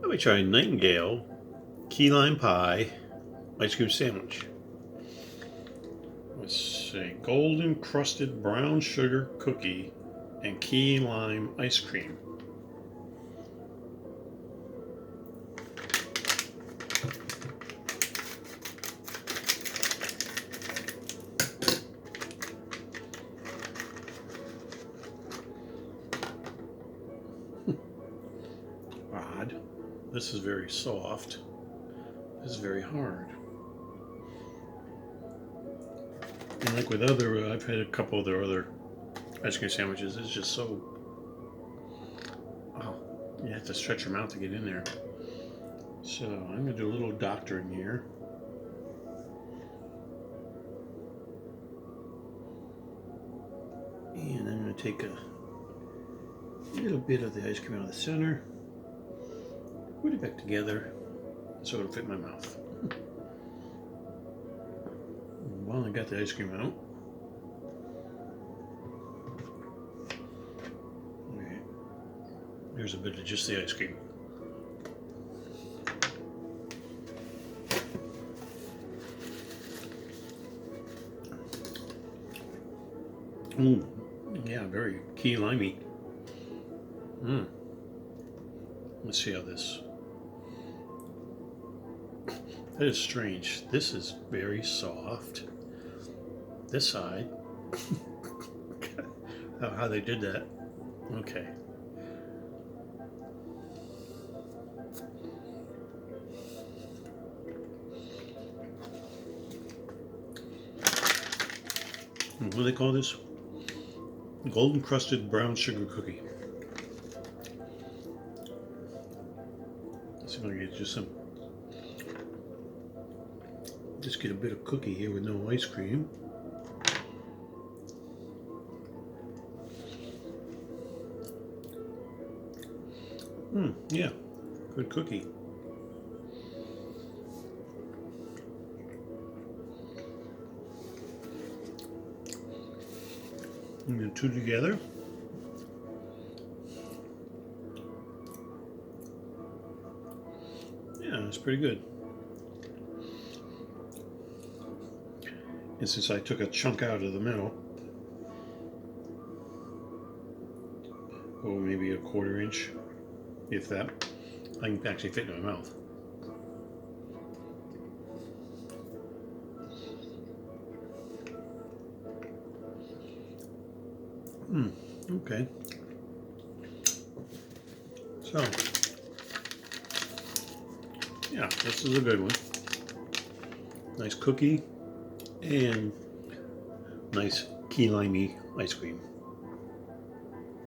Let me try Nightingale key lime pie ice cream sandwich. Let's see, golden crusted brown sugar cookie and key lime ice cream. Odd. This is very soft. This is very hard. And like with other, I've had a couple of their other ice cream sandwiches. It's just so, oh, you have to stretch your mouth to get in there. So I'm gonna do a little doctoring here. And I'm gonna take a little bit of the ice cream out of the center, put it back together so it'll fit in my mouth. Well, I got the ice cream out. Okay. There's a bit of just the ice cream. Yeah, very key limey. Let's see how this. That is strange. This is very soft. This side. How they did that. Okay. What do they call this? Golden crusted brown sugar cookie. Let's see if I can get just get a bit of cookie here with no ice cream. Yeah, good cookie. And the two together. Yeah, it's pretty good. And since I took a chunk out of the middle, oh, maybe a quarter inch, if that, I can actually fit in my mouth. Okay. So, yeah, this is a good one. Nice cookie and nice key limey ice cream.